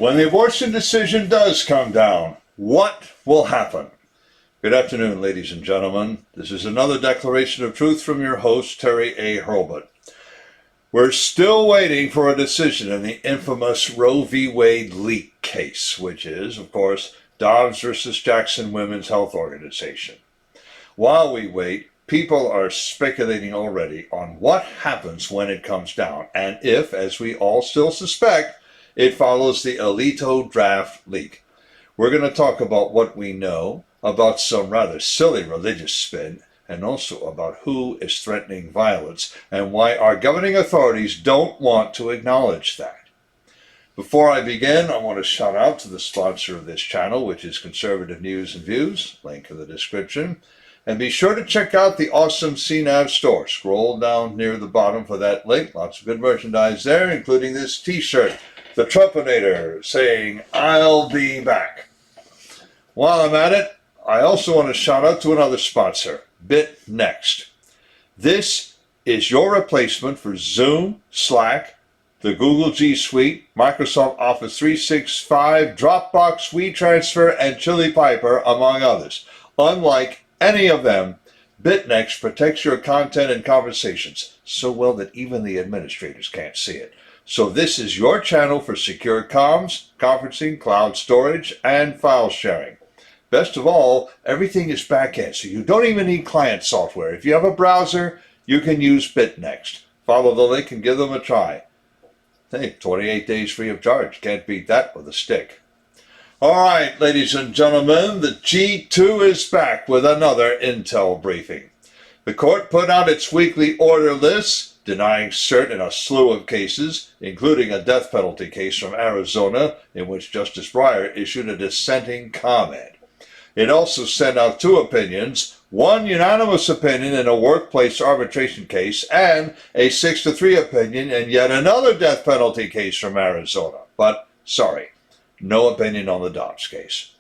When the abortion decision does come down, what will happen? Good afternoon, ladies and gentlemen. This is another declaration of truth from your host, Terry A. Hurlbut. We're still waiting for a decision in the infamous Roe v. Wade leak case, which is, of course, Dobbs versus Jackson Women's Health Organization. While we wait, people are speculating already on what happens when it comes down, and if, as we all still suspect, it follows the Alito draft leak. We're going to talk about what we know, about some rather silly religious spin, and also about who is threatening violence and why our governing authorities don't want to acknowledge that. Before I begin, I want to shout out to the sponsor of this channel, which is Conservative News and Views, link in the description. And be sure to check out the awesome CNAV Store. Scroll down near the bottom for that link. Lots of good merchandise there, including this t-shirt, the Trumpinator, saying, "I'll be back." While I'm at it, I also want to shout out to another sponsor, BitNext. This is your replacement for Zoom, Slack, the Google G Suite, Microsoft Office 365, Dropbox, WeTransfer, and Chili Piper, among others. Unlike any of them, BitNext protects your content and conversations so well that even the administrators can't see it. So this is your channel for secure comms, conferencing, cloud storage, and file sharing. Best of all, everything is back-end, so you don't even need client software. If you have a browser, you can use BitNext. Follow the link and give them a try. Hey, 28 days free of charge. Can't beat that with a stick. All right, ladies and gentlemen, the G2 is back with another intel briefing. The court put out its weekly order list, denying cert in a slew of cases, including a death penalty case from Arizona, in which Justice Breyer issued a dissenting comment. It also sent out two opinions, one unanimous opinion in a workplace arbitration case, and a 6-3 opinion in yet another death penalty case from Arizona. But, sorry, no opinion on the Dobbs case.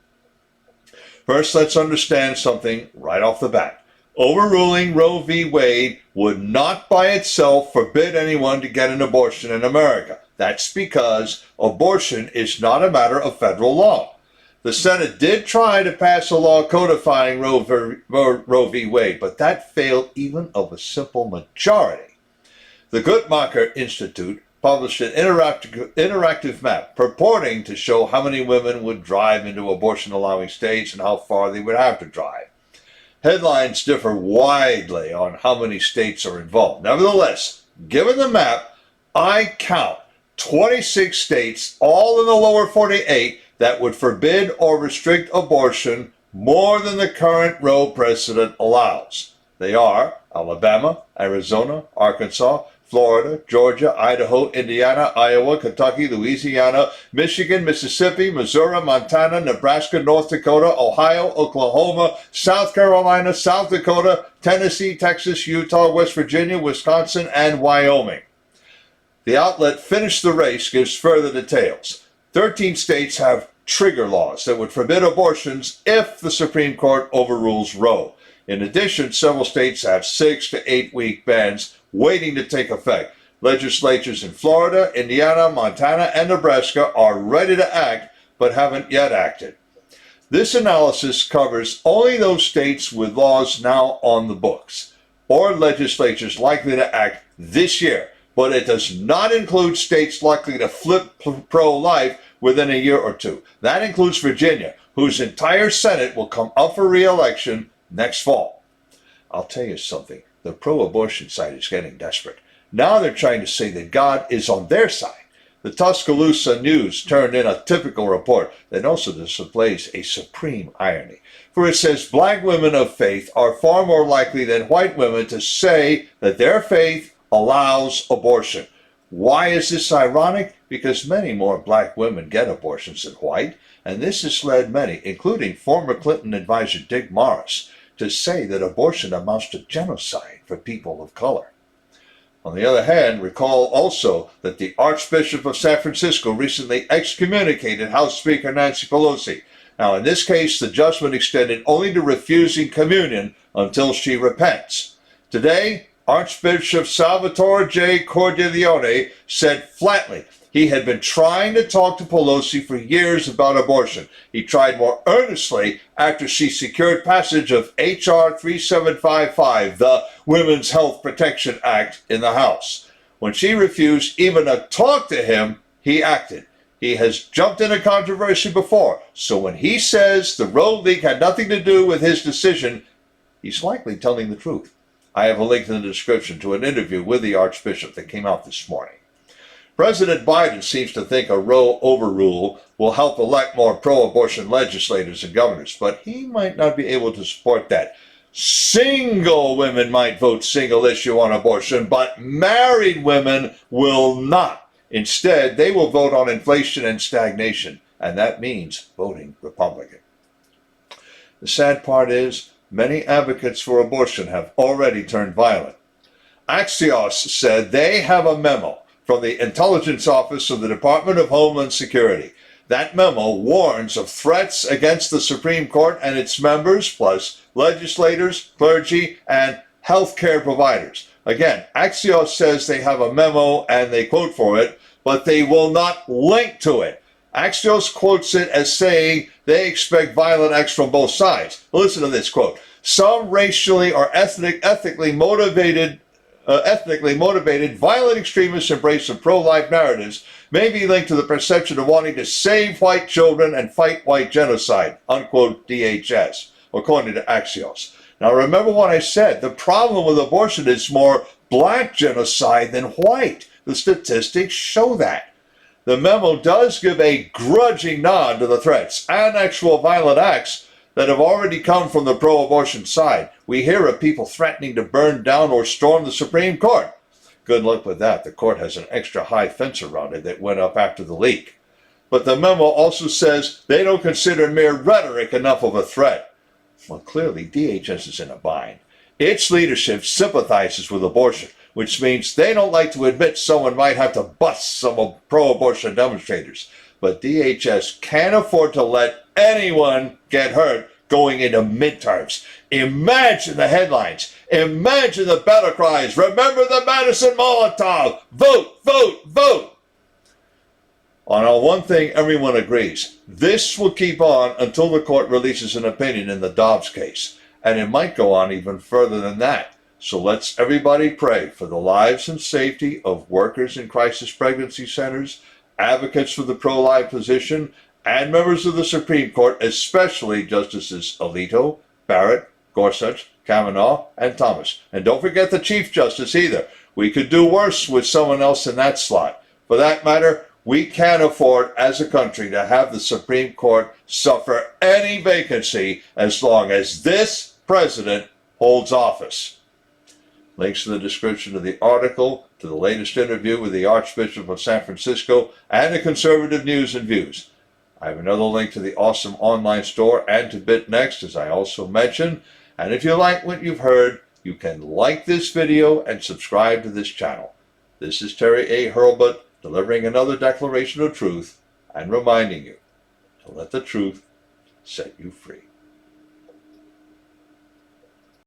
First, let's understand something right off the bat. Overruling Roe v. Wade would not by itself forbid anyone to get an abortion in America. That's because abortion is not a matter of federal law. The Senate did try to pass a law codifying Roe v. Wade, but that failed even of a simple majority. The Guttmacher Institute published an interactive map purporting to show how many women would drive into abortion-allowing states and how far they would have to drive. Headlines differ widely on how many states are involved. Nevertheless, given the map, I count 26 states, all in the lower 48, that would forbid or restrict abortion more than the current Roe precedent allows. They are Alabama, Arizona, Arkansas, Florida, Georgia, Idaho, Indiana, Iowa, Kentucky, Louisiana, Michigan, Mississippi, Missouri, Montana, Nebraska, North Dakota, Ohio, Oklahoma, South Carolina, South Dakota, Tennessee, Texas, Utah, West Virginia, Wisconsin, and Wyoming. The outlet Finish the Race gives further details. 13 states have trigger laws that would forbid abortions if the Supreme Court overrules Roe. In addition, several states have 6 to 8 week bans waiting to take effect. Legislatures in Florida, Indiana, Montana, and Nebraska are ready to act, but haven't yet acted. This analysis covers only those states with laws now on the books, or legislatures likely to act this year, but it does not include states likely to flip pro-life within a year or two. That includes Virginia, whose entire Senate will come up for re-election next fall. I'll tell you something. The pro-abortion side is getting desperate. Now they're trying to say that God is on their side. The Tuscaloosa News turned in a typical report that also displays a supreme irony. For it says black women of faith are far more likely than white women to say that their faith allows abortion. Why is this ironic? Because many more black women get abortions than white, and this has led many, including former Clinton advisor Dick Morris, to say that abortion amounts to genocide for people of color. On the other hand, recall also that the Archbishop of San Francisco recently excommunicated House Speaker Nancy Pelosi. Now, in this case, the judgment extended only to refusing communion until she repents. Today, Archbishop Salvatore J. Cordileone said flatly He had been trying to talk to Pelosi for years about abortion. He tried more earnestly after she secured passage of H.R. 3755, the Women's Health Protection Act, in the House. When she refused even to talk to him, he acted. He has jumped into controversy before, so when he says the road leak had nothing to do with his decision, he's likely telling the truth. I have a link in the description to an interview with the Archbishop that came out this morning. President Biden seems to think a Roe overrule will help elect more pro-abortion legislators and governors, but he might not be able to support that. Single women might vote single issue on abortion, but married women will not. Instead, they will vote on inflation and stagnation, and that means voting Republican. The sad part is, many advocates for abortion have already turned violent. Axios said they have a memo from the Intelligence Office of the Department of Homeland Security. That memo warns of threats against the Supreme Court and its members, plus legislators, clergy, and healthcare providers. Again, Axios says they have a memo and they quote for it, but they will not link to it. Axios quotes it as saying they expect violent acts from both sides. Listen to this quote. Some racially or ethnically motivated violent extremists' embrace of pro-life narratives may be linked to the perception of wanting to save white children and fight white genocide, unquote DHS, according to Axios. Now remember what I said, the problem with abortion is more black genocide than white. The statistics show that. The memo does give a grudging nod to the threats and actual violent acts that have already come from the pro-abortion side. We hear of people threatening to burn down or storm the Supreme Court. Good luck with that. The court has an extra high fence around it that went up after the leak. But the memo also says they don't consider mere rhetoric enough of a threat. Well, clearly, DHS is in a bind. Its leadership sympathizes with abortion, which means they don't like to admit someone might have to bust some pro-abortion demonstrators. But DHS can't afford to let anyone get hurt going into midterms. Imagine the headlines. Imagine the battle cries. Remember the Madison Molotov. Vote, vote, vote. On one thing, everyone agrees. This will keep on until the court releases an opinion in the Dobbs case. And it might go on even further than that. So let's everybody pray for the lives and safety of workers in crisis pregnancy centers, advocates for the pro-life position, and members of the Supreme Court, especially Justices Alito, Barrett, Gorsuch, Kavanaugh, and Thomas. And don't forget the Chief Justice either. We could do worse with someone else in that slot. For that matter, we can't afford as a country to have the Supreme Court suffer any vacancy as long as this president holds office. Links in the description of the article, to the latest interview with the Archbishop of San Francisco, and to conservative news and views. I have another link to the awesome online store and to BitNext, as I also mentioned. And if you like what you've heard, you can like this video and subscribe to this channel. This is Terry A. Hurlbut, delivering another declaration of truth and reminding you to let the truth set you free.